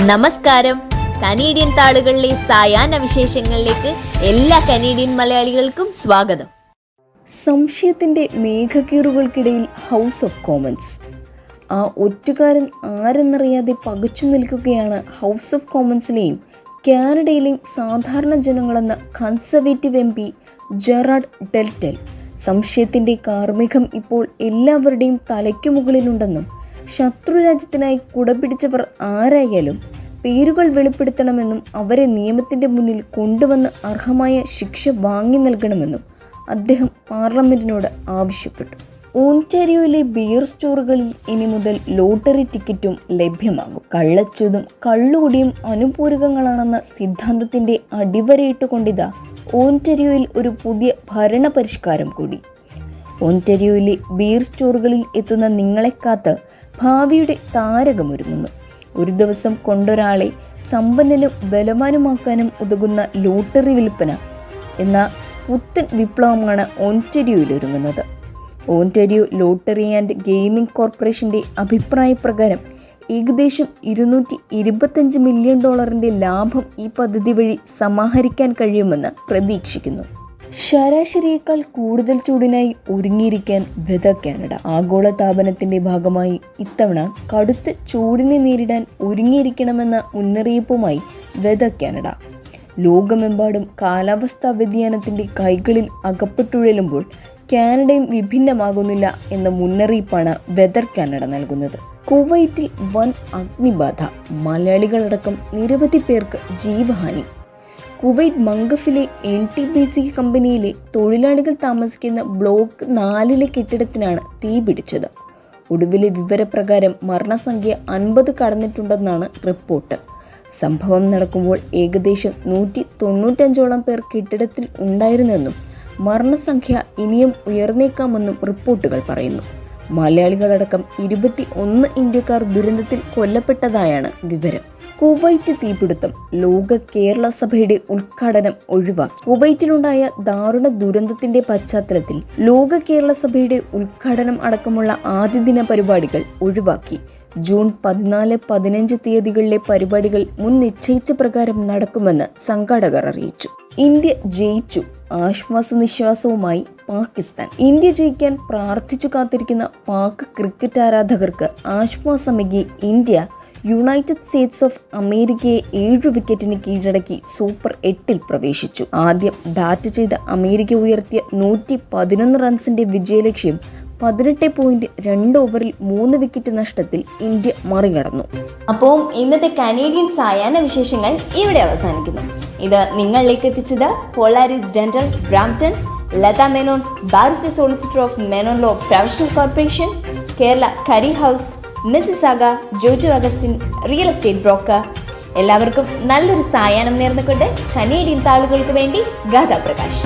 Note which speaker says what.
Speaker 1: നമസ്കാരം. കനേഡിയൻ താളുകളിലെ സായാഹ്ന വിശേഷങ്ങളിലേക്ക് എല്ലാ കനേഡിയൻ മലയാളികൾക്കും സ്വാഗതം.
Speaker 2: സംശയത്തിന്റെ മേഘക്കീറുകൾക്കിടയിൽ ഹൗസ് ഓഫ് കോമൺസ്. ആ ഒറ്റുകാരൻ ആരെന്നറിയാതെ പകച്ചു നിൽക്കുകയാണ് ഹൗസ് ഓഫ് കോമൺസിലെയും കാനഡയിലെയും സാധാരണ ജനങ്ങളെന്ന കൺസർവേറ്റീവ് MP ജെറാഡ് ഡെൽറ്റൽ. സംശയത്തിന്റെ കാർമികം ഇപ്പോൾ എല്ലാവരുടെയും തലയ്ക്കു മുകളിലുണ്ടെന്നും ശത്രുരാജ്യത്തിനായി കുടപിടിച്ചവർ ആരായാലും പേരുകൾ വെളിപ്പെടുത്തണമെന്നും അവരെ നിയമത്തിന്റെ മുന്നിൽ കൊണ്ടുവന്ന് അർഹമായ ശിക്ഷ വാങ്ങി നൽകണമെന്നും അദ്ദേഹം പാർലമെന്റിനോട് ആവശ്യപ്പെട്ടു. ഓൺടാരിയോയിലെ ബിയർ സ്റ്റോറുകളിൽ ഇനി മുതൽ ലോട്ടറി ടിക്കറ്റും ലഭ്യമാകും. കള്ളച്ചൂതും കള്ളുകുടിയും അനുപൂരകങ്ങളാണെന്ന സിദ്ധാന്തത്തിന്റെ അടിവരയിട്ടുകൊണ്ടിതാ ഓൺടാരിയോയിൽ ഒരു പുതിയ ഭരണ പരിഷ്കാരം കൂടി. ഓൺടാരിയോയിലെ ബിയർ സ്റ്റോറുകളിൽ എത്തുന്ന നിങ്ങളെ കാത്ത് ഭാവിയുടെ താരകമൊരുങ്ങുന്നു. ഒരു ദിവസം കൊണ്ടൊരാളെ സമ്പന്നനും ബലവാനുമാക്കാനും ഉതകുന്ന ലോട്ടറി വിൽപ്പന എന്ന പുത്തൻ വിപ്ലവമാണ് ഓൺടാരിയോയിൽ ഒരുങ്ങുന്നത്. ഓൺടാരിയോ ലോട്ടറി ആൻഡ് ഗെയിമിംഗ് കോർപ്പറേഷന്റെ അഭിപ്രായപ്രകാരം ഏകദേശം $225 മില്യൺ ലാഭം ഈ പദ്ധതി വഴി സമാഹരിക്കാൻ കഴിയുമെന്ന് പ്രതീക്ഷിക്കുന്നു. ശരാശരിയേക്കാൾ കൂടുതൽ ചൂടിനായി ഒരുങ്ങിയിരിക്കാൻ വെതർ കാനഡ. ആഗോള താപനത്തിന്റെ ഭാഗമായി ഇത്തവണ കടുത്ത ചൂടിനെ നേരിടാൻ ഒരുങ്ങിയിരിക്കണമെന്ന മുന്നറിയിപ്പുമായി വെതർ കാനഡ. ലോകമെമ്പാടും കാലാവസ്ഥാ വ്യതിയാനത്തിന്റെ കൈകളിൽ അകപ്പെട്ടുഴലുമ്പോൾ കാനഡയും വിഭിന്നമാകുന്നില്ല എന്ന മുന്നറിയിപ്പാണ് വെതർ കാനഡ നൽകുന്നത്. കുവൈറ്റിൽ വൻ അഗ്നിബാധ, മലയാളികളടക്കം നിരവധി പേർക്ക് ജീവഹാനി. കുവൈറ്റ് മംഗഫിലെ NTPC കമ്പനിയിലെ തൊഴിലാളികൾ താമസിക്കുന്ന ബ്ലോക്ക് 4 കെട്ടിടത്തിനാണ് തീ പിടിച്ചത്. ഒടുവിലെ വിവരപ്രകാരം മരണസംഖ്യ 50 കടന്നിട്ടുണ്ടെന്നാണ് റിപ്പോർട്ട്. സംഭവം നടക്കുമ്പോൾ ഏകദേശം 195ഓളം പേർ കെട്ടിടത്തിൽ ഉണ്ടായിരുന്നെന്നും മരണസംഖ്യ ഇനിയും ഉയർന്നേക്കാമെന്നും റിപ്പോർട്ടുകൾ പറയുന്നു. മലയാളികളടക്കം 21 ഇന്ത്യക്കാർ ദുരന്തത്തിൽ കൊല്ലപ്പെട്ടതായാണ് വിവരം. കുവൈറ്റ് തീപിടുത്തം, ലോക കേരള സഭയുടെ ഉദ്ഘാടനം ഒഴിവാക്കി. കുവൈറ്റിലുണ്ടായ ദാരുണ ദുരന്തത്തിന്റെ പശ്ചാത്തലത്തിൽ ലോക കേരള സഭയുടെ ഉദ്ഘാടനം അടക്കമുള്ള ആദ്യ ദിന പരിപാടികൾ ഒഴിവാക്കി. ജൂൺ 14-15 തീയതികളിലെ പരിപാടികൾ മുൻ നിശ്ചയിച്ച പ്രകാരം നടക്കുമെന്ന് സംഘാടകർ അറിയിച്ചു. ഇന്ത്യ ജയിച്ചു, ആശ്വാസ നിശ്വാസവുമായി പാകിസ്ഥാൻ. ഇന്ത്യ ജയിക്കാൻ പ്രാർത്ഥിച്ചു കാത്തിരിക്കുന്ന പാക് ക്രിക്കറ്റ് ആരാധകർക്ക് ആശ്വാസമേകി ഇന്ത്യ യുണൈറ്റഡ് സ്റ്റേറ്റ്സ് ഓഫ് അമേരിക്കയെ 7 വിക്കറ്റിന് കീഴടക്കി സൂപ്പർ 8 പ്രവേശിച്ചു. ആദ്യം ബാറ്റ് ചെയ്ത അമേരിക്ക ഉയർത്തിയ 111 റൺസിന്റെ വിജയലക്ഷ്യം 18.2 ഓവറിൽ 3 വിക്കറ്റ് നഷ്ടത്തിൽ ഇന്ത്യ മറികടന്നു.
Speaker 1: അപ്പോൾ ഇന്നത്തെ കനേഡിയൻ സായാഹ്ന വിശേഷങ്ങൾ ഇവിടെ അവസാനിക്കുന്നു. ഇത് നിങ്ങളിലേക്ക് എത്തിച്ചത് Polaris dental, Brampton, Latha Menon, barrister solicitor of Menon law professional corporation, Kerala curry house, Mississauga, Jojo Augustine real estate broker. എല്ലാവർക്കും നല്ലൊരു സായാഹ്നം നേർന്നുകൊണ്ട് കനേഡിയൻ താളുകൾക്ക് വേണ്ടി ഗാഥാ പ്രകാശ്.